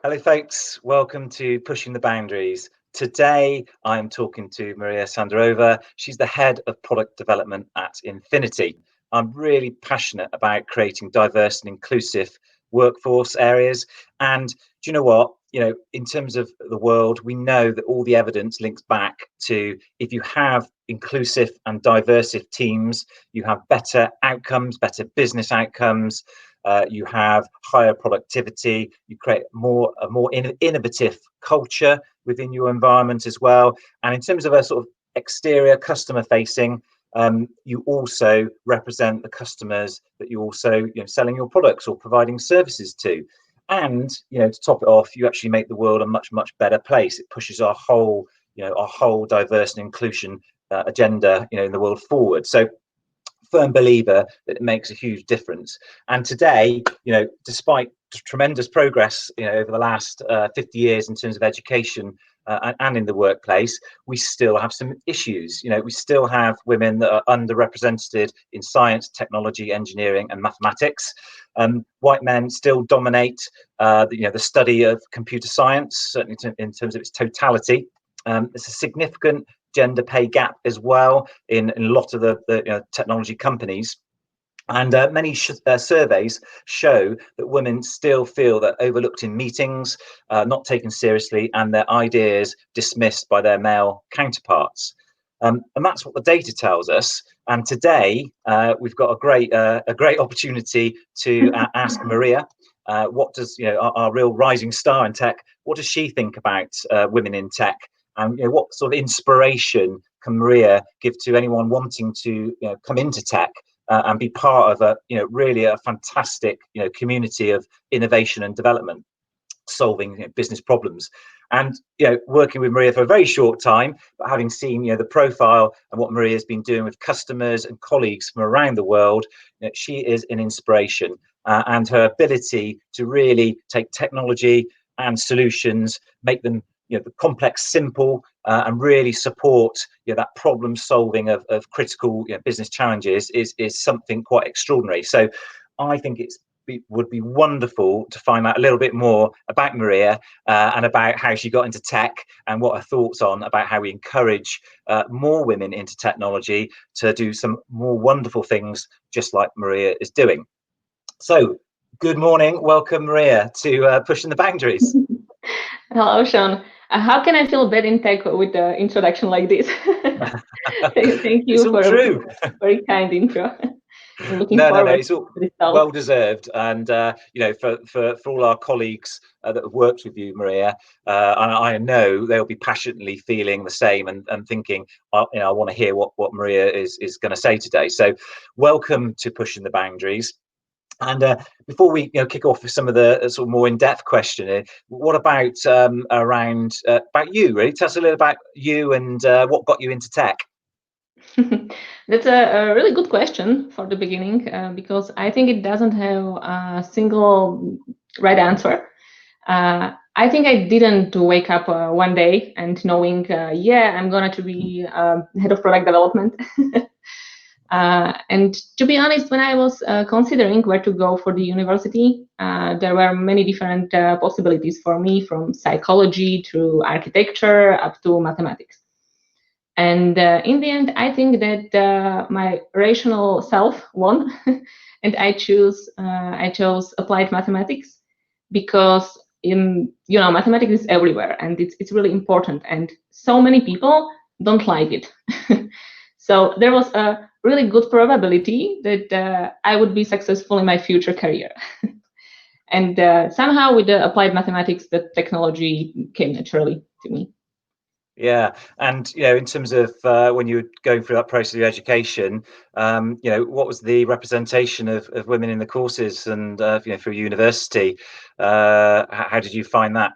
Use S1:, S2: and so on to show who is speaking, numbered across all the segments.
S1: Hello, folks. Welcome to Pushing the Boundaries. Today, I'm talking to Maria Sandorova. She's the head of product development at Inphinity. I'm really passionate about creating diverse and inclusive workforce areas. And do you know what? In terms of the world, we know that all the evidence links back to if you have inclusive and diverse teams, you have better outcomes, better business outcomes. You have higher productivity, you create a more innovative culture within your environment as well. And in terms of a sort of exterior customer facing, you also represent the customers that you also selling your products or providing services to. And to top it off, you actually make the world a much better place. It pushes our whole diversity and inclusion agenda in the world forward. So firm believer that it makes a huge difference. And today, despite tremendous progress, over the last 50 years in terms of education and in the workplace, we still have some issues. We still have women that are underrepresented in science, technology, engineering, and mathematics. White men still dominate, the study of computer science, certainly in terms of its totality. There's a significant gender pay gap as well in a lot of the technology companies. And many surveys show that women still feel that overlooked in meetings, not taken seriously, and their ideas dismissed by their male counterparts. And that's what the data tells us. And today we've got a great opportunity to ask Maria, what does our real rising star in tech, what does she think about women in tech? And what sort of inspiration can Maria give to anyone wanting to come into tech and be part of really a fantastic community of innovation and development, solving business problems. And working with Maria for a very short time, but having seen the profile and what Maria has been doing with customers and colleagues from around the world, she is an inspiration. And her ability to really take technology and solutions, make them the complex simple, and really support that problem solving of critical business challenges is something quite extraordinary. So I think would be wonderful to find out a little bit more about Maria and about how she got into tech and what her thoughts on about how we encourage more women into technology to do some more wonderful things just like Maria is doing. So good morning, welcome Maria to Pushing the Boundaries.
S2: Hello, Sean. How can I feel bad in tech with the introduction like this? Thank you for a very kind intro. I'm looking forward
S1: It's all
S2: to this talk.
S1: well deserved. And for all our colleagues that have worked with you, Maria, and I know they'll be passionately feeling the same and thinking, I want to hear what Maria is going to say today. So welcome to Pushing the Boundaries. And before we kick off with some of the sort of more in-depth questioning, what about about you? Really, tell us a little about you and what got you into tech.
S2: That's a really good question for the beginning because I think it doesn't have a single right answer. I think I didn't wake up one day and knowing, I'm going to be head of product development. And to be honest, when I was considering where to go for the university, there were many different possibilities for me, from psychology to architecture up to mathematics. And in the end, I think that my rational self won, and I chose applied mathematics because mathematics is everywhere, and it's really important, and so many people don't like it. So there was a really good probability that I would be successful in my future career. And somehow with the applied mathematics, the technology came naturally to me.
S1: Yeah, and in terms of when you were going through that process of education, what was the representation of women in the courses and through university? How did you find that?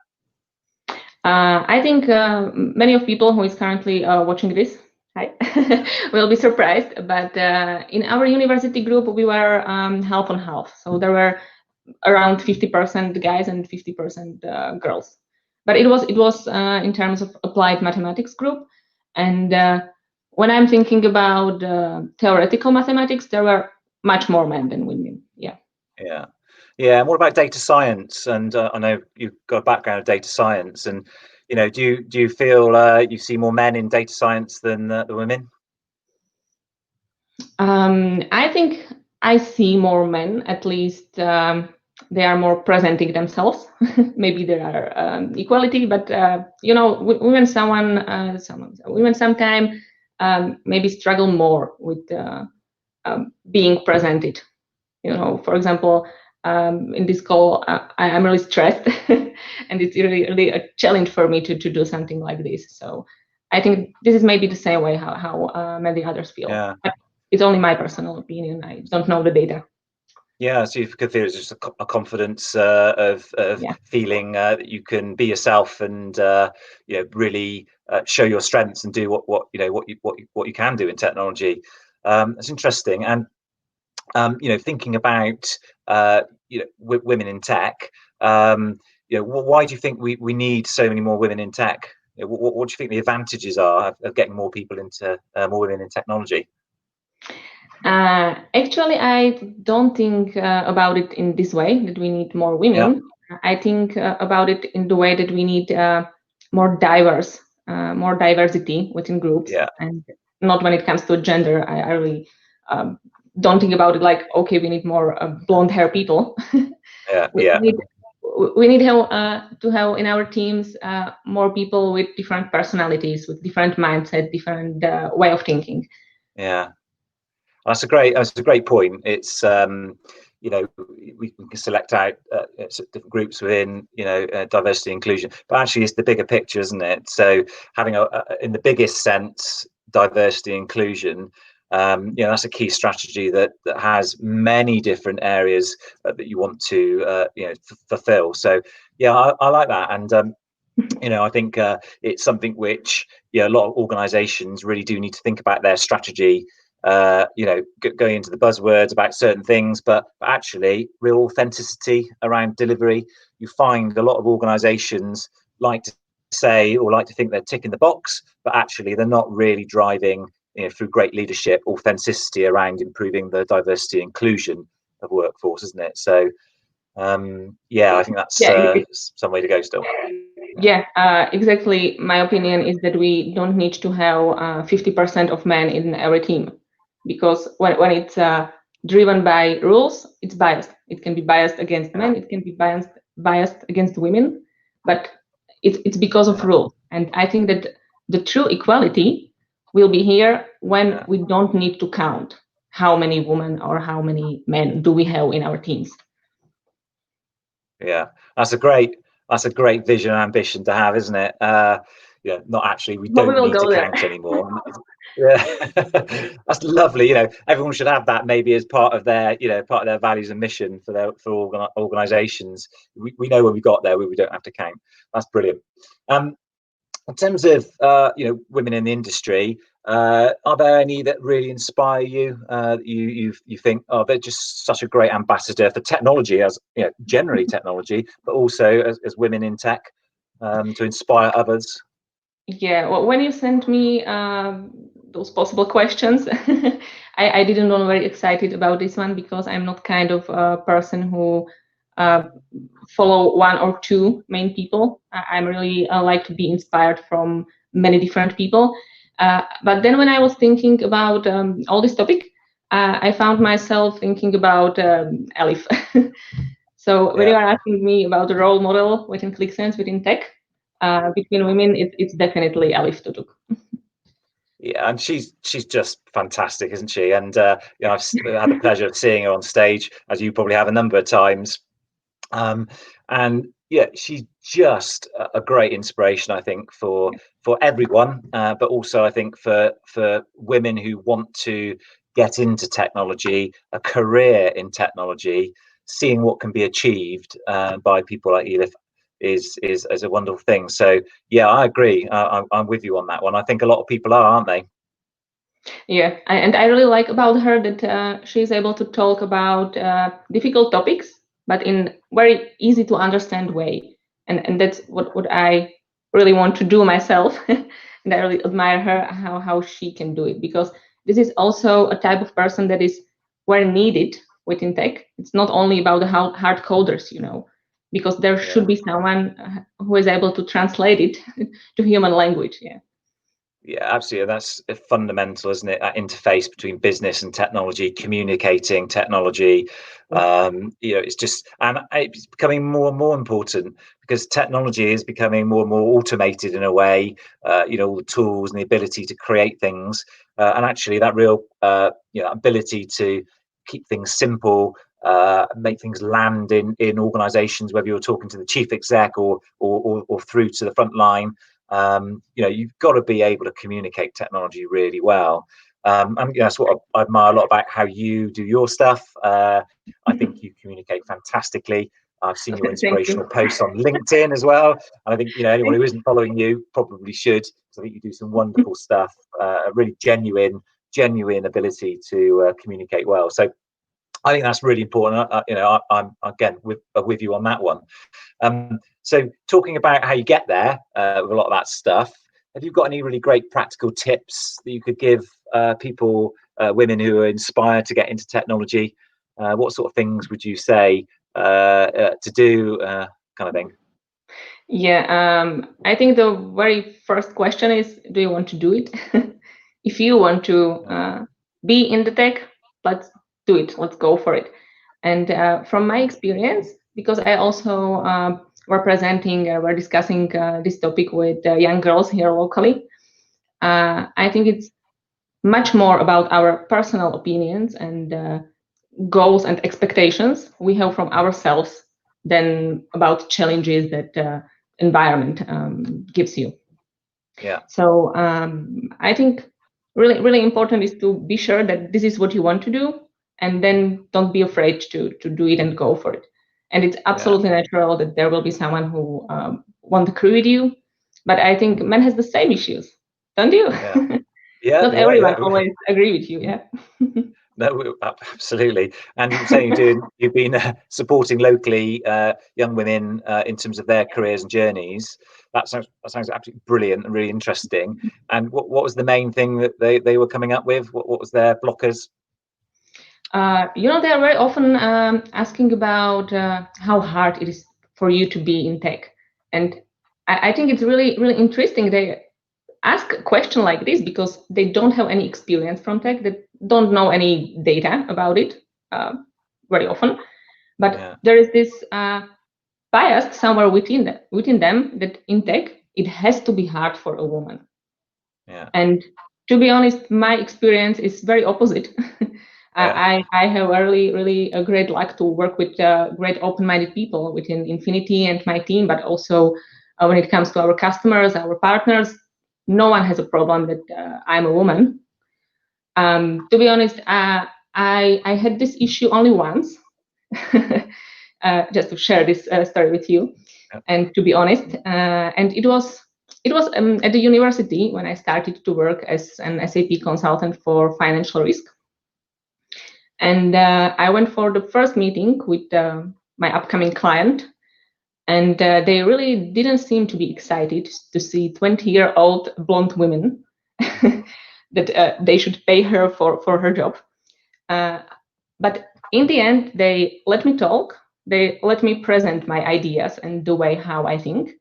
S2: I think many of people who is currently watching this will be surprised, but in our university group we were half and half, so there were around 50% guys and 50% girls. But it was in terms of applied mathematics group, and when I'm thinking about theoretical mathematics, there were much more men than women. Yeah.
S1: Yeah, and what about data science? And I know you've got a background of data science, and do you feel you see more men in data science than the women?
S2: I think I see more men, at least they are more presenting themselves. Maybe there are equality, but women women sometimes maybe struggle more with being presented. For example, in this call, I'm really stressed, and it's really a challenge for me to do something like this. So I think this is maybe the same way how many others feel.
S1: Yeah.
S2: But it's only my personal opinion. I don't know the data.
S1: Yeah, so you could feel it's just a confidence of
S2: Yeah.
S1: feeling that you can be yourself and really show your strengths and do what you can do in technology. It's interesting, and thinking about women in tech. Why do you think we need so many more women in tech? What do you think the advantages are of getting more people into more women in technology?
S2: Actually, I don't think about it in this way that we need more
S1: Yeah,
S2: women. I think about it in the way that we need more diverse, more diversity within groups,
S1: yeah,
S2: and not when it comes to gender. I really don't think about it like, okay, we need more blonde hair people.
S1: yeah,
S2: we
S1: yeah,
S2: need we need to have in our teams more people with different personalities, with different mindset, different way of thinking.
S1: yeah. That's a great point. It's we can select out different groups within diversity inclusion, but actually it's the bigger picture, isn't it? So having in the biggest sense, diversity inclusion, that's a key strategy that has many different areas that you want to fulfill. So yeah, I like that, and I think it's something which a lot of organisations really do need to think about their strategy. Going into the buzzwords about certain things, but actually real authenticity around delivery. You find a lot of organisations like to say or like to think they're ticking the box, but actually they're not really driving through great leadership authenticity around improving the diversity inclusion of workforce, isn't it? So I think that's
S2: Yeah,
S1: some way to go still.
S2: yeah, exactly. My opinion is that we don't need to have 50% of men in every team, because when it's driven by rules, it's biased. It can be biased against
S1: Yeah,
S2: men, it can be biased against women, but it's because of
S1: yeah,
S2: rules. And I think that the true equality will be here when
S1: yeah.
S2: we don't need to count how many women or how many men do we have in our teams.
S1: Yeah, that's a great vision and ambition to have, isn't it? Not actually, we
S2: But we
S1: don't
S2: will
S1: need to
S2: go there.
S1: count anymore. Yeah, that's lovely. Everyone should have that maybe as part of their values and mission for organisations. We know when we got there, we don't have to count. That's brilliant. Um, in terms of women in the industry, are there any that really inspire you? You think, oh, they're just such a great ambassador for technology, as generally technology, but also as women in tech, to inspire others.
S2: Yeah, well, when you sent me those possible questions, I didn't know very excited about this one because I'm not kind of a person who uh, follow one or two main people. I'm really like to be inspired from many different people. But then when I was thinking about all this topic, I found myself thinking about Elif. So when you
S1: Yeah,
S2: are asking me about the role model within Qlik sense within tech, between women, it's definitely Elif Tutuk.
S1: yeah, and she's just fantastic, isn't she? And I've had the pleasure of seeing her on stage, as you probably have a number of times. And yeah, she's just a great inspiration, I think, for everyone, but also I think for women who want to get into technology, a career in technology, seeing what can be achieved by people like Elif is a wonderful thing. So yeah, I agree. I'm with you on that one. I think a lot of people are, aren't they?
S2: Yeah, and I really like about her that she's able to talk about difficult topics, but in very easy to understand way. And that's what I really want to do myself. And I really admire her how she can do it, because this is also a type of person that is very needed within tech. It's not only about the hard coders, because there should be someone who is able to translate it to human language.
S1: Yeah, absolutely. That's fundamental, isn't it? That interface between business and technology, communicating technology. It's just, and it's becoming more and more important because technology is becoming more and more automated in a way. All the tools and the ability to create things, and actually that real, ability to keep things simple, make things land in organisations, whether you're talking to the chief exec or through to the front line. You've got to be able to communicate technology really well. And that's what I admire a lot about how you do your stuff. I think you communicate fantastically. I've seen your inspirational posts on LinkedIn as well. And I think, anyone who isn't following you probably should. So I think you do some wonderful stuff, a really genuine ability to communicate well. So I think that's really important. I'm again with you on that one. So talking about how you get there with a lot of that stuff, have you got any really great practical tips that you could give people, women who are inspired to get into technology? What sort of things would you say to do, kind of thing?
S2: Yeah, I think the very first question is, do you want to do it? If you want to be in the tech, let's do it. Let's go for it. And from my experience, because I also we're discussing this topic with young girls here locally, I think it's much more about our personal opinions and goals and expectations we have from ourselves than about challenges that environment gives you.
S1: Yeah.
S2: So I think really important is to be sure that this is what you want to do, and then don't be afraid to do it and go for it. And it's absolutely natural that there will be someone who won't agree with you, but I think men has the same issues, don't you?
S1: Yeah.
S2: Not everyone always agree with you. Yeah.
S1: No, absolutely. And you're saying you've been supporting locally young women in terms of their careers and journeys. That sounds absolutely brilliant and really interesting. And what was the main thing that they were coming up with? What was their blockers?
S2: They are very often asking about how hard it is for you to be in tech. And I think it's really, really interesting. They ask a question like this because they don't have any experience from tech, they don't know any data about it very often. But there is this bias somewhere within them that in tech, it has to be hard for a woman. And to be honest, my experience is very opposite. I have really a great luck to work with great open-minded people within Inphinity and my team, but also when it comes to our customers, our partners, no one has a problem that I'm a woman. To be honest, I had this issue only once, just to share this story with you. And to be honest, and it was at the university when I started to work as an SAP consultant for financial risk. And I went for the first meeting with my upcoming client, and they really didn't seem to be excited to see 20-year-old blonde women that they should pay her for her job. But in the end, they let me talk. They let me present my ideas and the way how I think.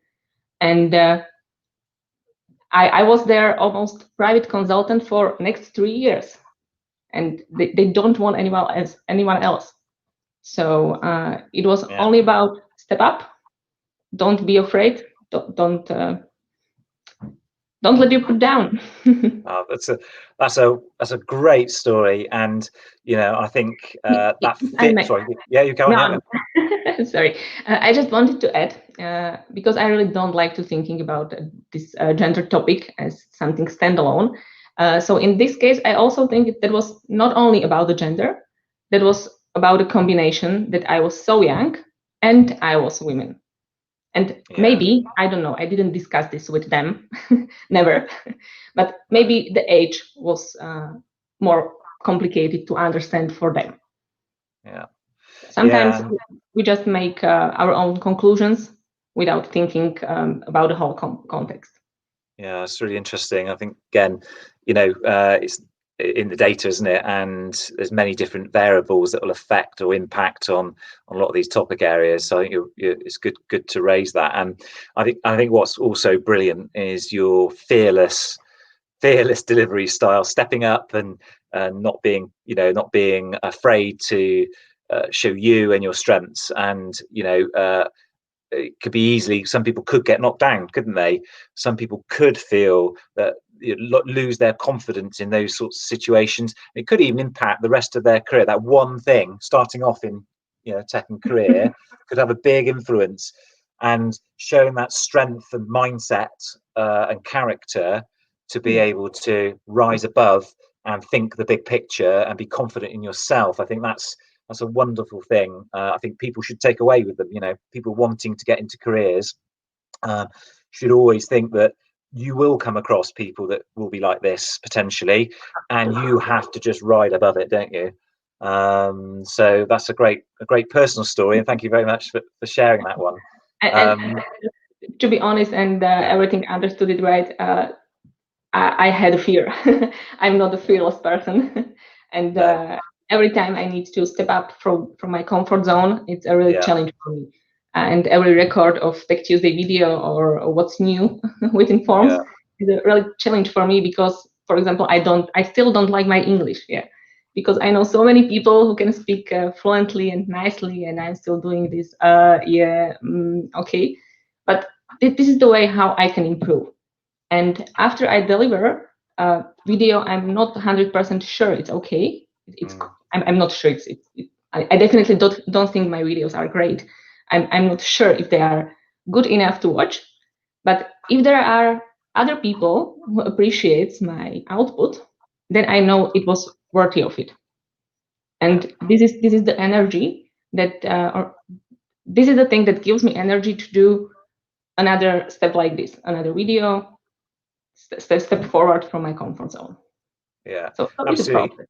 S2: And I was their almost private consultant for next 3 years. And they don't want anyone else. So it was only about step up. Don't be afraid. Don't let you put down.
S1: Oh, that's a great story, and I think that fits. Sorry, you go on.
S2: No, sorry, I just wanted to add because I really don't like to thinking about this gender topic as something standalone. So in this case, I also think that was not only about the gender, that was about a combination that I was so young and I was a woman. And maybe, I don't know, I didn't discuss this with them, never, but maybe the age was more complicated to understand for them. Sometimes we just make our own conclusions without thinking about the whole context.
S1: Yeah, it's really interesting. I think, again, it's in the data, isn't it? And there's many different variables that will affect or impact on a lot of these topic areas. So I think it's good to raise that. And I think what's also brilliant is your fearless delivery style, stepping up and not being afraid to show you and your strengths. And it could be easily, some people could get knocked down, couldn't they? Some people could feel that lose their confidence in those sorts of situations. It could even impact the rest of their career. That one thing, starting off in tech and career, could have a big influence. And showing that strength and mindset and character to be able to rise above and think the big picture and be confident in yourself, I think that's a wonderful thing. I think people should take away with them. People wanting to get into careers should always think that you will come across people that will be like this potentially, and you have to just ride above it, don't you? So that's a great personal story, and thank you very much for sharing that one.
S2: And to be honest, and everything understood it right, I had fear. I'm not a fearless person, and every time I need to step up from my comfort zone, it's a really challenge for me. And every record of Tech Tuesday video or what's new within Forms is a really challenge for me because, for example, I still don't like my English, because I know so many people who can speak fluently and nicely, and I'm still doing this. Okay, but this is the way how I can improve. And after I deliver a video, I'm not 100% sure it's okay. I'm not sure I definitely don't think my videos are great. I'm not sure if they are good enough to watch. But if there are other people who appreciates my output, then I know it was worthy of it. And this is the energy that, or this is the thing that gives me energy to do another step like this, another video. Step forward from my comfort zone.
S1: Yeah,
S2: so
S1: absolutely.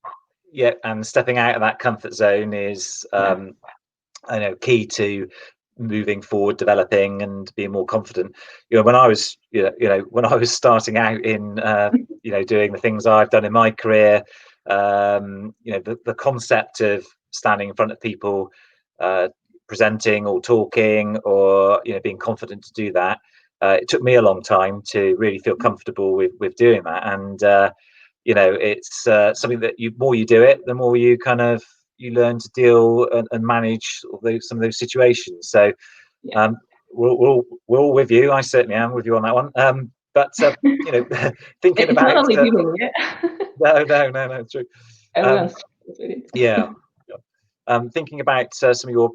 S1: Yeah, and stepping out of that comfort zone is, I know, key to moving forward, developing, and being more confident. When I was, when I was starting out in, doing the things I've done in my career, the concept of standing in front of people, presenting or talking, or being confident to do that. It took me a long time to really feel comfortable with doing that, and it's something that more you do it, the more you you learn to deal and manage some of those situations. So we're all with you. I certainly am with you on that one. But thinking about
S2: not only people,
S1: no, it's true.
S2: Everyone's with it.
S1: Yeah. Thinking about some of your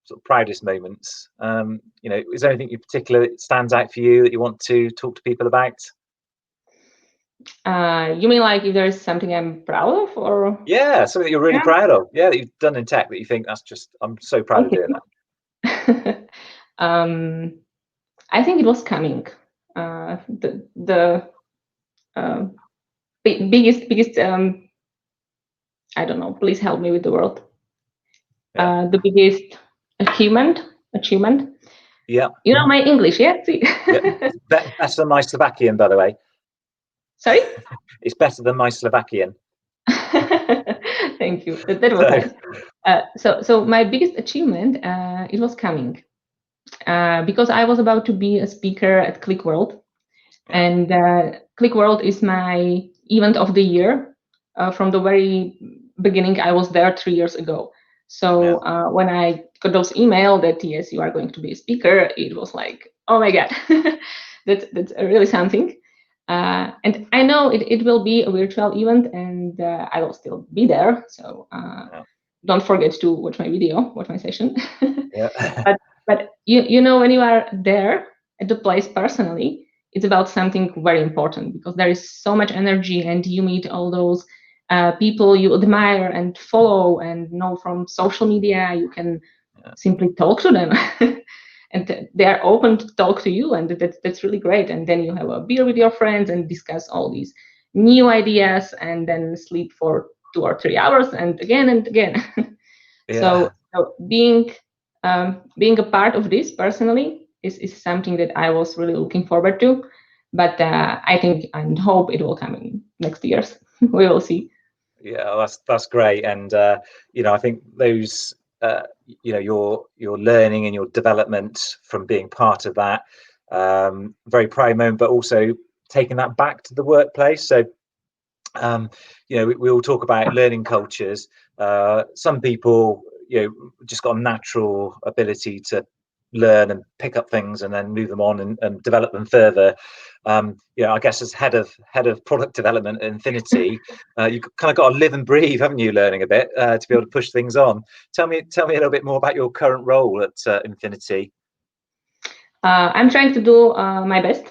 S1: sort of proudest moments, is there anything in particular that stands out for you that you want to talk to people about?
S2: You mean like if there is something I'm proud of, or
S1: something that you're really proud of, that you've done in tech that you think I'm so proud of doing
S2: that? I think it was coming. The biggest I don't know. Please help me with the word. The biggest achievement.
S1: Yeah.
S2: You know my English, yeah? See?
S1: Better than my Slovakian, by the way.
S2: Sorry?
S1: It's better than my Slovakian.
S2: Thank you. That was nice. So my biggest achievement, it was coming. Because I was about to be a speaker at Qlik World. And Qlik World is my event of the year. From the very beginning, I was there 3 years ago. So when I got those email that, yes, you are going to be a speaker, it was like, oh my God, that's really something. And I know it will be a virtual event, and I will still be there. So don't forget to watch my video, watch my session. But you know, when you are there at the place personally, it's about something very important, because there is so much energy, and you meet all those people you admire and follow and know from social media. You can simply talk to them. And they are open to talk to you, and that's really great. And then you have a beer with your friends and discuss all these new ideas, and then sleep for 2 or 3 hours, and again and again. So being a part of this personally is something that I was really looking forward to. But I think and hope it will come in next years. we will see.
S1: Yeah, that's great. And I think those your learning and your development from being part of that, very proud moment, but also taking that back to the workplace. So we all talk about learning cultures. Some people just got a natural ability to learn and pick up things and then move them on and develop them further. I guess as head of product development at Inphinity, you've kind of got to live and breathe, haven't you, learning a bit to be able to push things on. Tell me a little bit more about your current role at Inphinity.
S2: I'm trying to do my best.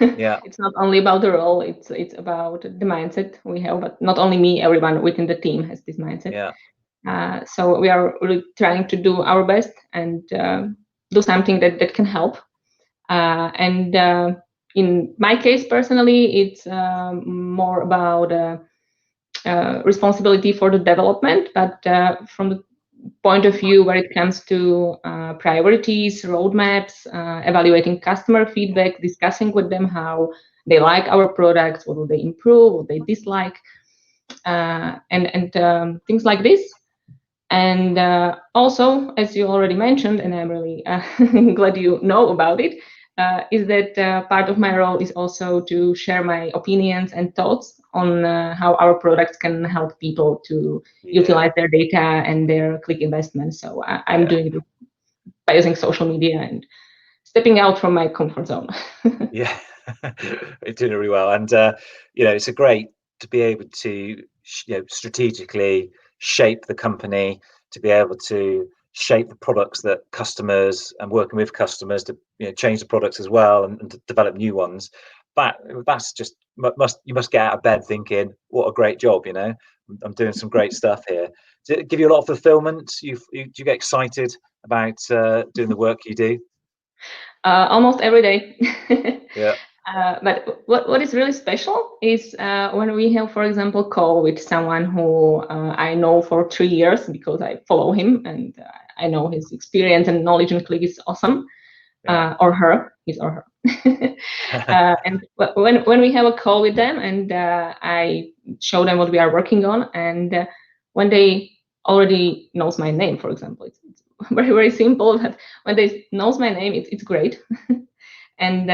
S1: Yeah.
S2: It's not only about the role, it's about the mindset we have, but not only me, everyone within the team has this mindset.
S1: Yeah.
S2: So we are really trying to do our best and do something that can help. And in my case, personally, it's more about responsibility for the development, but from the point of view where it comes to priorities, roadmaps, evaluating customer feedback, discussing with them how they like our products, what do they improve, what they dislike, and things like this. And also, as you already mentioned, and I'm really glad you know about it, is that part of my role is also to share my opinions and thoughts on how our products can help people to utilize their data and their Qlik investments. So I'm doing this by using social media and stepping out from my comfort zone.
S1: Yeah, you're doing it really well. And, it's a great to be able to, strategically shape the company, to be able to shape the products that customers and working with customers to change the products as well and to develop new ones. That's just you must get out of bed thinking, what a great job, I'm doing some great stuff here. Does it give you a lot of fulfillment? Do you get excited about doing the work you do?
S2: Almost every day.
S1: Yeah.
S2: But what is really special is when we have, for example, call with someone who I know for 3 years because I follow him and I know his experience and knowledge in Qlik is awesome, or her, his or her. And when we have a call with them and I show them what we are working on, and when they already knows my name, for example, it's very, very simple, but when they knows my name, it's great. And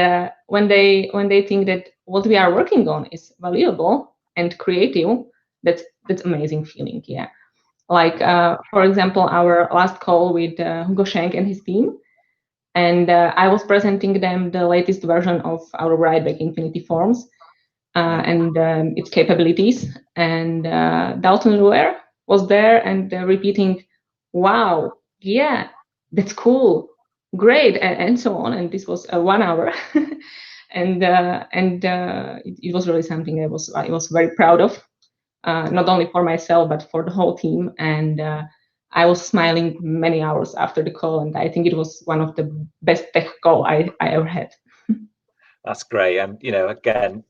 S2: when they think that what we are working on is valuable and creative, that's amazing feeling. Yeah, like for example, our last call with Hugo Schenk and his team, and I was presenting them the latest version of our write-back Inphinity Forms and its capabilities. And Dalton Luer was there and repeating, "Wow, yeah, that's cool, great," and so on. And this was 1 hour, and it was really something I was very proud of, not only for myself but for the whole team. And I was smiling many hours after the call, and I think it was one of the best tech call I ever had.
S1: That's great. And again,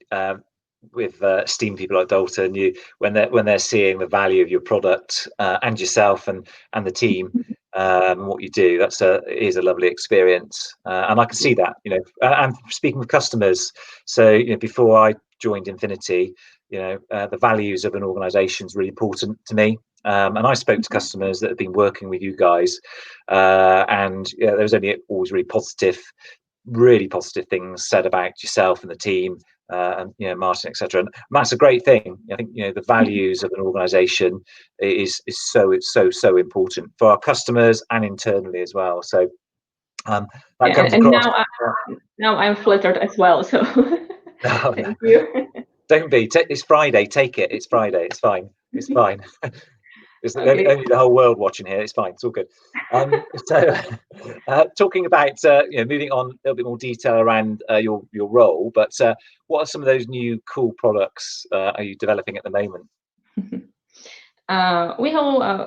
S1: with esteemed people like Dalton, when they're seeing the value of your product and yourself and the team, what you do, is a lovely experience. And I can see that. And speaking with customers, so before I joined Inphinity, the values of an organization is really important to me. And I spoke to customers that have been working with you guys, and there was always really positive things said about yourself and the team, and Martin, etc. And that's a great thing. I think the values of an organization is so important for our customers and internally as well. So that comes across.
S2: Now I'm flattered as well. So thank you.
S1: Don't be. It's Friday. Take it. It's Friday. It's fine. It's fine. It's
S2: Okay.
S1: only the whole world watching here. It's fine. It's all good. So, talking about moving on a little bit more detail around your role, but what are some of those new cool products are you developing at the moment?
S2: We have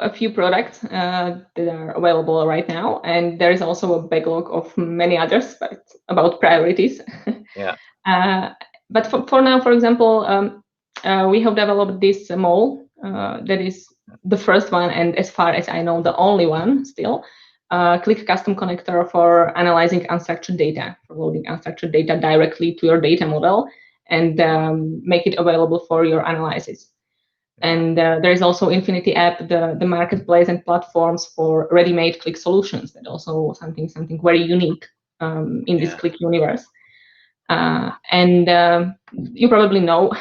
S2: a few products that are available right now, and there is also a backlog of many others, but about priorities.
S1: Yeah.
S2: But for now, for example, we have developed this mole that is the first one, and as far as I know, the only one still. Qlik custom connector for analyzing unstructured data, for loading unstructured data directly to your data model and make it available for your analysis. And there is also Infinity app, the marketplace and platforms for ready-made Qlik solutions. That also something very unique in this Qlik universe. And you probably know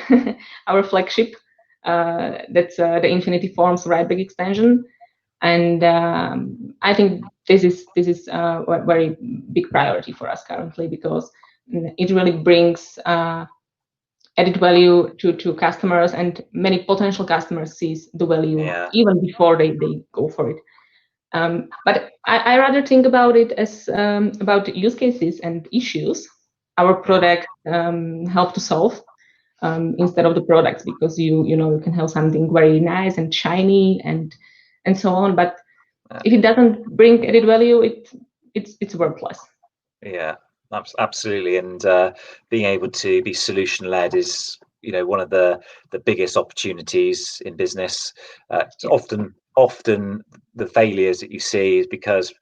S2: our flagship, that's the Infinity Forms write-back extension. And I think this is a very big priority for us currently, because it really brings added value to customers, and many potential customers sees the value even before they go for it. But I rather think about it as about use cases and issues our product help to solve, instead of the products, because you can have something very nice and shiny and so on, but if it doesn't bring added value, it's worthless.
S1: Yeah, absolutely. And being able to be solution led is, one of the biggest opportunities in business. Often the failures that you see is because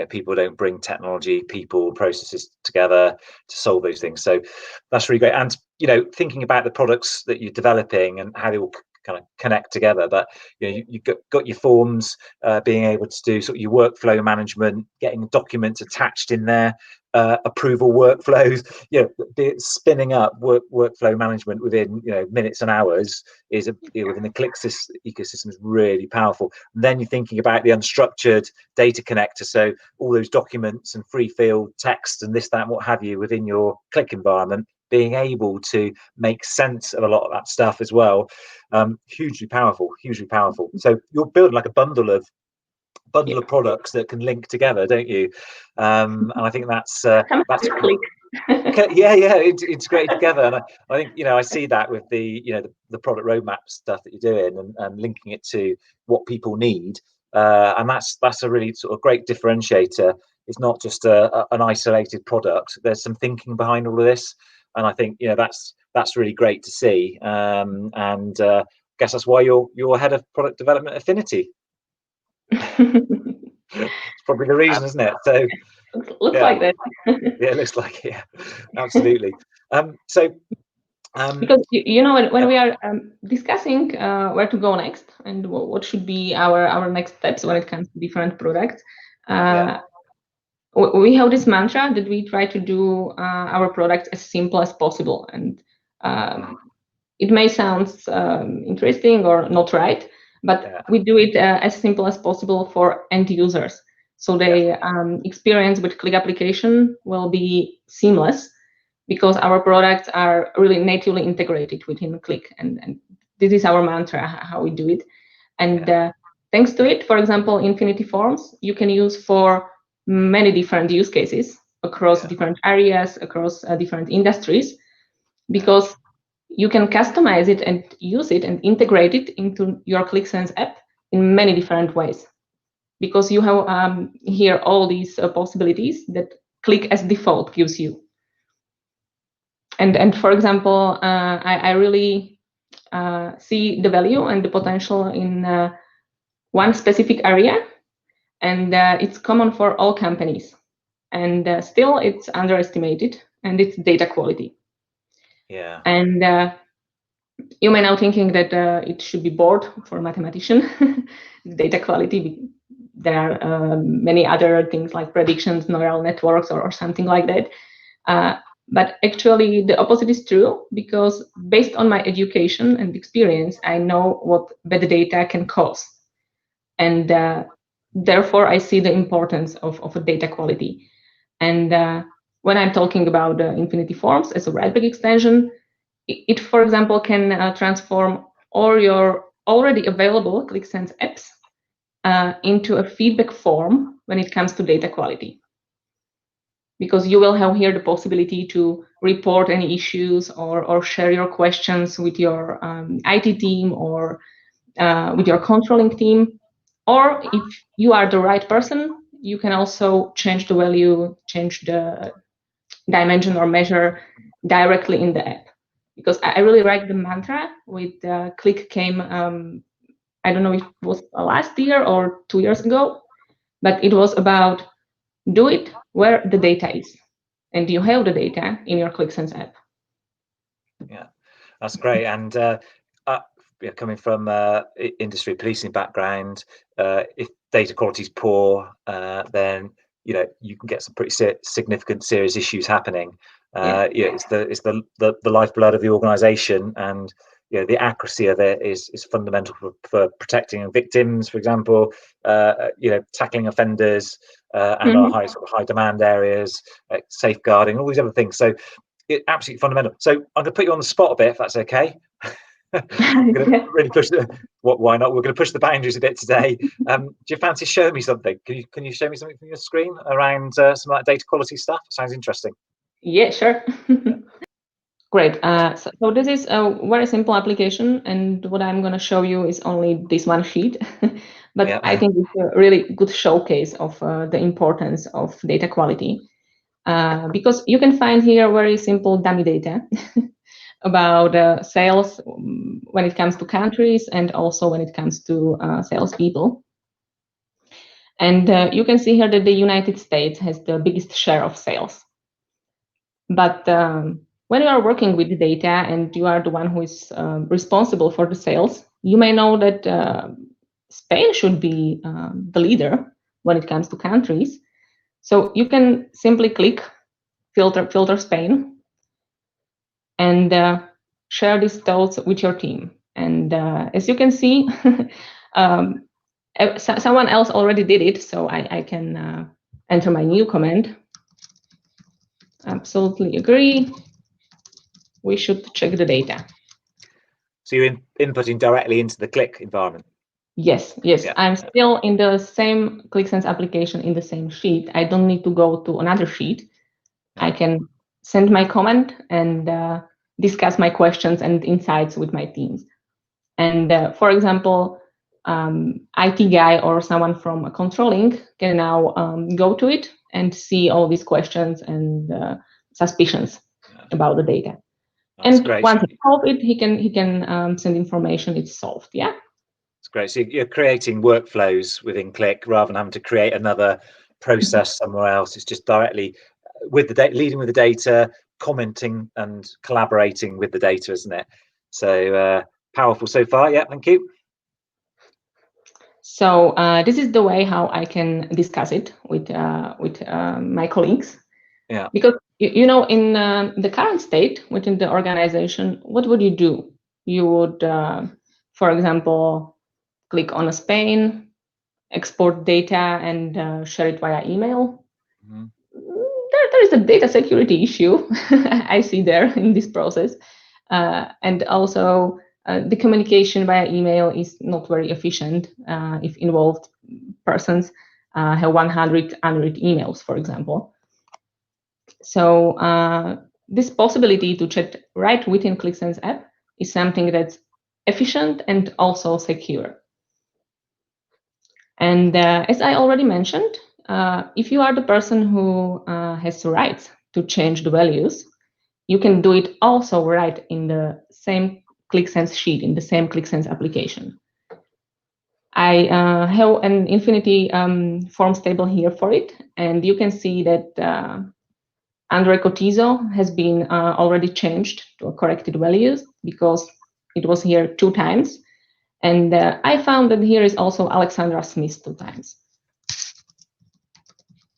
S1: people don't bring technology, people, processes together to solve those things. So that's really great. And thinking about the products that you're developing and how they all kind of connect together, but you've got your forms, being able to do sort of your workflow management, getting documents attached in there, approval workflows, spinning up workflow management within minutes and hours is within the Qlik ecosystem is really powerful. And then you're thinking about the unstructured data connector, so all those documents and free field text and this, that, and what have you within your Qlik environment, being able to make sense of a lot of that stuff as well, hugely powerful. So you're building like a bundle of products that can link together, don't you? And I think that's
S2: Qlik.
S1: It's great together. And I think I see that with the the product roadmap stuff that you're doing, and linking it to what people need, and that's a really sort of great differentiator. It's not just an isolated product. There's some thinking behind all of this, and I think that's really great to see. And I guess that's why you're head of product development at Infinity. It's probably the reason, isn't it? So
S2: looks like that.
S1: Yeah, it looks like it. Yeah, absolutely. So
S2: because when we are discussing where to go next and what should be our next steps when it comes to different products, we have this mantra that we try to do our products as simple as possible, and it may sound interesting or not right, but we do it as simple as possible for end users, so the experience with Qlik application will be seamless, because our products are really natively integrated within Qlik, and this is our mantra, how we do it. And thanks to it, for example, Infinity Forms you can use for many different use cases across different areas, across different industries, because you can customize it and use it and integrate it into your Qlik Sense app in many different ways, because you have here all these possibilities that Qlik as default gives you. And for example, I really see the value and the potential in one specific area, and it's common for all companies, and still it's underestimated, and it's data quality.
S1: Yeah.
S2: And you may now thinking that it should be bored for a mathematician, data quality. There are many other things like predictions, neural networks, or something like that. But actually, the opposite is true, because based on my education and experience, I know what bad data can cause. And therefore, I see the importance of a data quality. And when I'm talking about Infinity Forms as a write-back extension, it, for example, can transform all your already available Qlik Sense apps into a feedback form when it comes to data quality. Because you will have here the possibility to report any issues or share your questions with your IT team or with your controlling team. Or if you are the right person, you can also change the value, change the dimension or measure directly in the app. Because I really like the mantra with Qlik came, I don't know if it was last year or 2 years ago, but it was about do it where the data is, and you have the data in your Qlik Sense app.
S1: Yeah, that's great. And coming from industry policing background, if data quality is poor, then you can get some pretty significant, serious issues happening. It's the lifeblood of the organisation, and the accuracy of it is fundamental for protecting victims, for example. Tackling offenders and our high demand areas, safeguarding, all these other things. So it's absolutely fundamental. So I'm going to put you on the spot a bit, if that's okay. I'm going to really push why not? We're going to push the boundaries a bit today. Do you fancy showing me something? Can you show me something from your screen around some of that data quality stuff? Sounds interesting.
S2: Yeah, sure. Great. So this is a very simple application, and what I'm going to show you is only this one sheet. But I think it's a really good showcase of the importance of data quality, because you can find here very simple dummy data about sales when it comes to countries, and also when it comes to salespeople. And you can see here that the United States has the biggest share of sales. But when you are working with the data and you are the one who is responsible for the sales, you may know that Spain should be the leader when it comes to countries. So you can simply click filter Spain and share these thoughts with your team. And as you can see, someone else already did it, so I can enter my new comment. Absolutely agree. We should check the data.
S1: So you're inputting directly into the Qlik environment?
S2: Yes. Yeah. I'm still in the same QlikSense application in the same sheet. I don't need to go to another sheet. I can send my comment and discuss my questions and insights with my teams. And for example, IT guy or someone from controlling can now go to it and see all these questions and suspicions about the data.
S1: That's
S2: and
S1: great.
S2: Once he solves it, he can send information. It's solved. Yeah.
S1: It's great. So you're creating workflows within Qlik rather than having to create another process somewhere else. It's just directly with the data, leading with the data, commenting and collaborating with the data, isn't it? So powerful so far. Yeah, thank you.
S2: So this is the way how I can discuss it with my colleagues.
S1: Yeah.
S2: Because in the current state within the organization, what would you do? You would, for example, click on a Spain, export data, and share it via email. Mm-hmm. There is a data security issue I see there in this process, and also the communication via email is not very efficient if involved persons have 100 unread emails, for example. So this possibility to chat right within QlikSense app is something that's efficient and also secure. And as I already mentioned, if you are the person who has the rights to change the values, you can do it also right in the same QlikSense sheet, in the same QlikSense application. I have an Infinity Forms table here for it, and you can see that Andre Cotizo has been already changed to corrected values because it was here 2 times. And I found that here is also Alexandra Smith 2 times.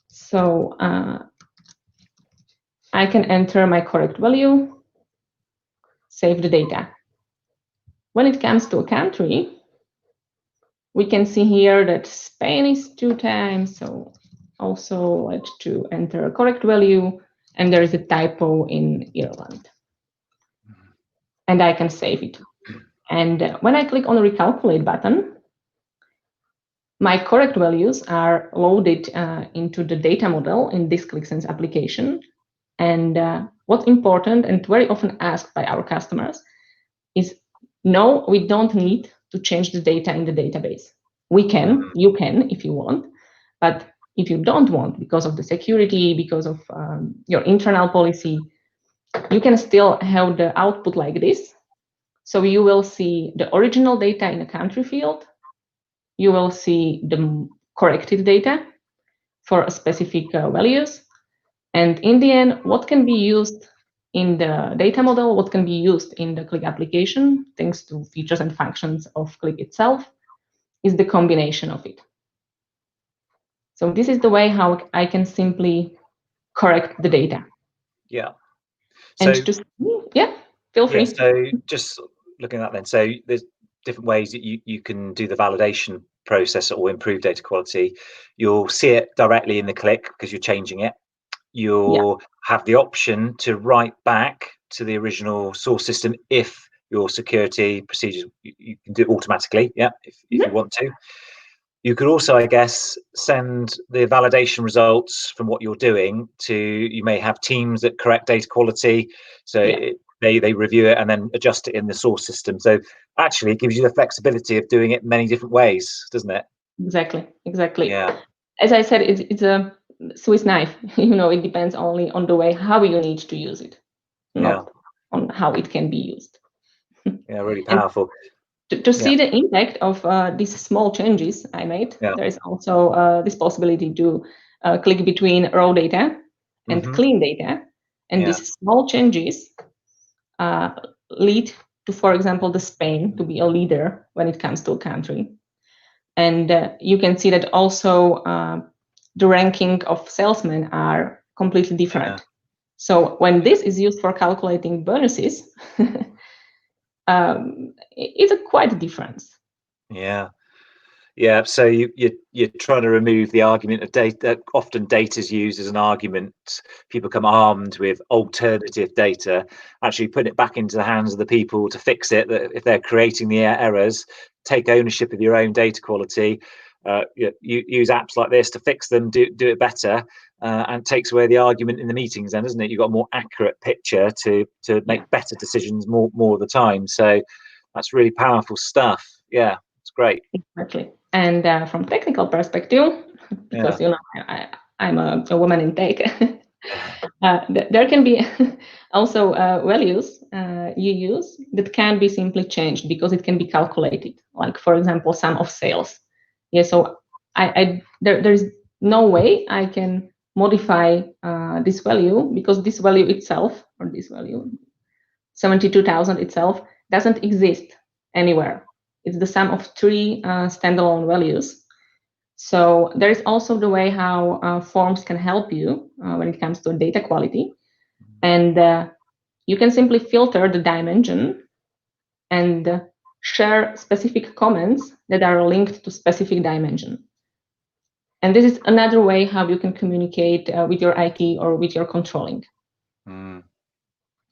S2: So I can enter my correct value, save the data. When it comes to a country, we can see here that Spain is 2 times. So also let's to enter a correct value. And there is a typo in Ireland. And I can save it. And when I click on the recalculate button, my correct values are loaded into the data model in this QlikSense application. And what's important and very often asked by our customers is, no, we don't need to change the data in the database. We can, you can if you want, but if you don't want, because of the security, because of your internal policy, you can still have the output like this. So you will see the original data in a country field. You will see the corrected data for specific values. And in the end, what can be used in the data model, what can be used in the Qlik application, thanks to features and functions of Qlik itself, is the combination of it. So this is the way how I can simply correct the data.
S1: Yeah.
S2: And
S1: So
S2: feel free.
S1: So just looking at that then, so there's different ways that you can do the validation process or improve data quality. You'll see it directly in the Qlik because you're changing it. You'll have the option to write back to the original source system if your security procedures, you can do it automatically, if you want to. You could also, I guess, send the validation results from what you're doing to, you may have teams that correct data quality. So they review it and then adjust it in the source system. So actually it gives you the flexibility of doing it many different ways, doesn't it?
S2: Exactly.
S1: Yeah.
S2: As I said, it's a Swiss knife. It depends only on the way how you need to use it, not on how it can be used.
S1: Yeah, really powerful.
S2: To see the impact of these small changes I made, there is also this possibility to click between raw data and clean data. And these small changes lead to, for example, the Spain to be a leader when it comes to a country. And you can see that also the ranking of salesmen are completely different. So when this is used for calculating bonuses, it's quite a difference.
S1: Yeah. So you're trying to remove the argument of data. Often data is used as an argument. People come armed with alternative data. Actually, putting it back into the hands of the people to fix it. That if they're creating the errors, take ownership of your own data quality. You use apps like this to fix them, do it better, and takes away the argument in the meetings. Then, doesn't it? You've got a more accurate picture to make better decisions more of the time. So that's really powerful stuff. Yeah, it's great.
S2: Exactly. And from technical perspective, because I'm a woman in tech, there can be also values you use that can be simply changed because it can be calculated. Like, for example, sum of sales. So there is no way I can modify this value, because this value itself, or this value 72,000 itself, doesn't exist anywhere. It's the sum of three standalone values. So there is also the way how forms can help you when it comes to data quality. And you can simply filter the dimension and share specific comments that are linked to specific dimension. And this is another way how you can communicate with your IT or with your controlling.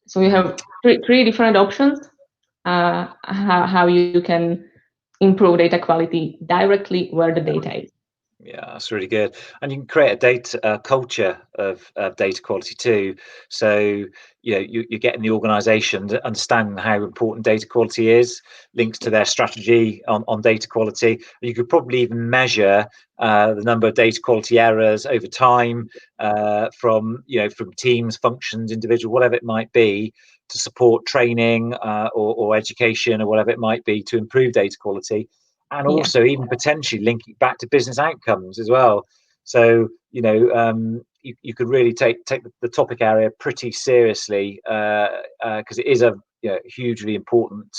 S2: So you have three different options how you can improve data quality directly where the data is.
S1: Yeah, that's really good. And you can create a data culture of data quality too. So you're getting the organisation understanding how important data quality is, links to their strategy on data quality. You could probably even measure the number of data quality errors over time from teams, functions, individual, whatever it might be, to support training or education or whatever it might be to improve data quality. And also even potentially linking back to business outcomes as well. So you could really take the topic area pretty seriously because it is a hugely important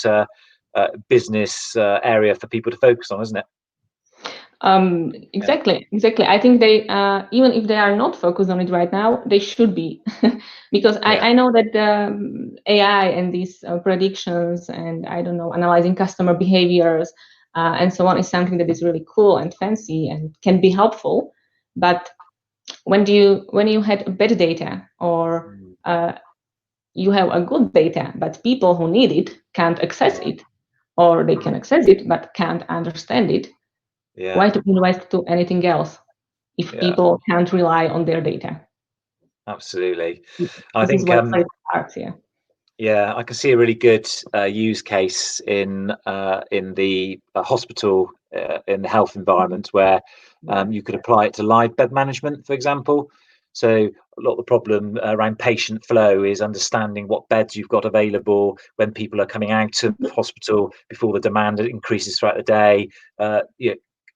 S1: business area for people to focus on, isn't it?
S2: Exactly. I think they even if they are not focused on it right now, they should be, because I know that AI and these predictions and analyzing customer behaviors and so on is something that is really cool and fancy and can be helpful. But when you had bad data, or you have a good data but people who need it can't access it, or they can access it but can't understand it, why to invest to anything else if people can't rely on their data?
S1: Absolutely.
S2: I think it starts,
S1: Yeah, I can see a really good use case in the hospital, in the health environment, where you could apply it to live bed management, for example. So a lot of the problem around patient flow is understanding what beds you've got available when people are coming out of the hospital before the demand increases throughout the day.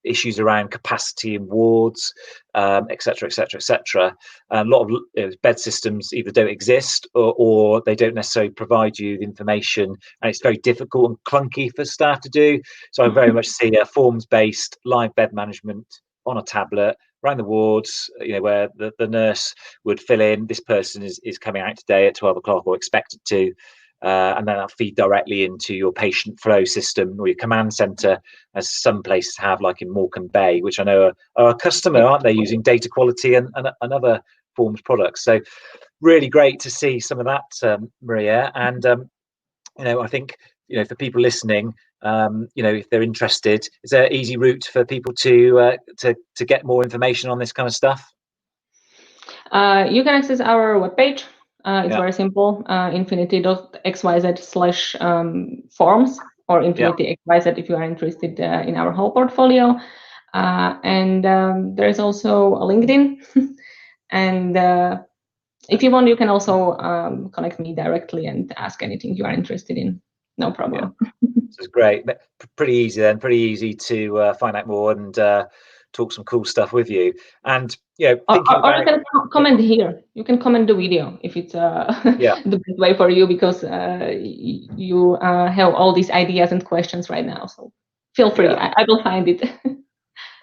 S1: issues around capacity in wards, etc., etc., etc. A lot of bed systems either don't exist, or they don't necessarily provide you the information, and it's very difficult and clunky for staff to do. So I very much see a forms-based live bed management on a tablet around the wards, where the nurse would fill in, this person is coming out today at 12 o'clock or expected to, and then that'll feed directly into your patient flow system or your command center, as some places have, like in Morecambe Bay, which I know are a customer, aren't they, using data quality and other forms products. So really great to see some of that, Maria. And I think, for people listening, if they're interested, is there an easy route for people to get more information on this kind of stuff?
S2: You can access our webpage. It's very simple, infinity.xyz/forms, or Infinity XYZ if you are interested in our whole portfolio. And there's also a LinkedIn. And if you want, you can also connect me directly and ask anything you are interested in. No problem.
S1: Yeah. This is great. Pretty easy then. Pretty easy to find out more and talk some cool stuff with you. And thinking
S2: or you can comment here. You can comment the video if it's the best way for you, because you have all these ideas and questions right now. So feel free. I will find it.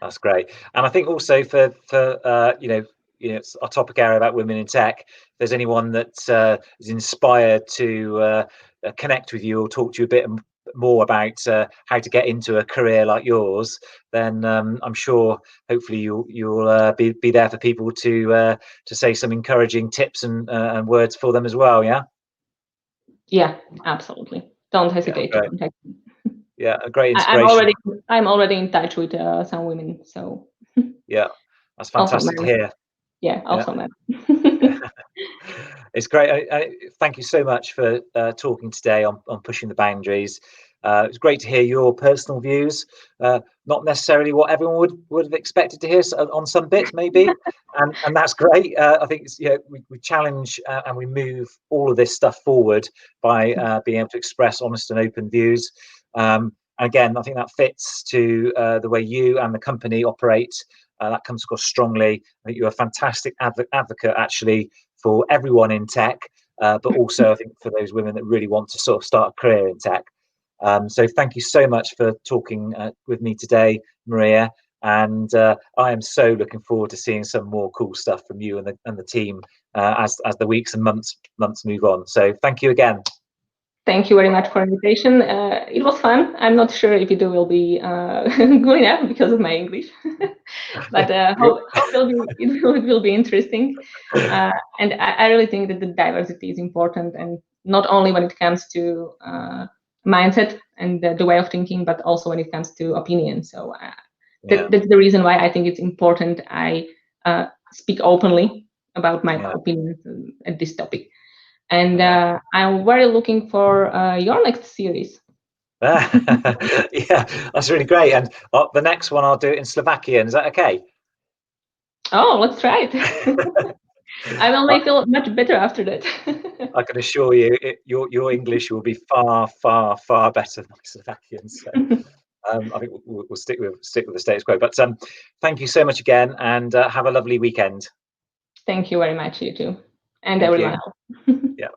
S1: That's great. And I think also for it's our topic area about women in tech. If there's anyone that is inspired to connect with you or talk to you a bit more about how to get into a career like yours, then I'm sure hopefully you'll be there for people to say some encouraging tips and words for them as well.
S2: Yeah, absolutely. Don't hesitate to contact me.
S1: Yeah, a great inspiration.
S2: I'm already in touch with some women, so
S1: yeah, that's fantastic to hear.
S2: Yeah, also men.
S1: It's great. Thank you so much for talking today on pushing the boundaries. It's great to hear your personal views, not necessarily what everyone would have expected to hear on some bits, maybe, and that's great. I think we challenge and we move all of this stuff forward by being able to express honest and open views. Again, I think that fits to the way you and the company operate. That comes across strongly. I think you're a fantastic advocate, actually, for everyone in tech, but also I think for those women that really want to sort of start a career in tech. So thank you so much for talking with me today, Maria. And I am so looking forward to seeing some more cool stuff from you and the team as the weeks and months move on. So thank you again.
S2: Thank you very much for the invitation. It was fun. I'm not sure if it will be good enough because of my English, but it will be interesting. And I really think that the diversity is important, and not only when it comes to mindset and the way of thinking, but also when it comes to opinion. So that's the reason why I think it's important I speak openly about my opinions at this topic. And I'm very looking for your next series.
S1: Yeah, that's really great. And the next one I'll do it in Slovakian. Is that okay?
S2: Oh, let's try it. I will feel much better after that.
S1: I can assure you, your English will be far, far, far better than Slovakian. So I think we'll stick with the status quo. But thank you so much again, and have a lovely weekend.
S2: Thank you very much, you too, and everyone else.
S1: Yeah.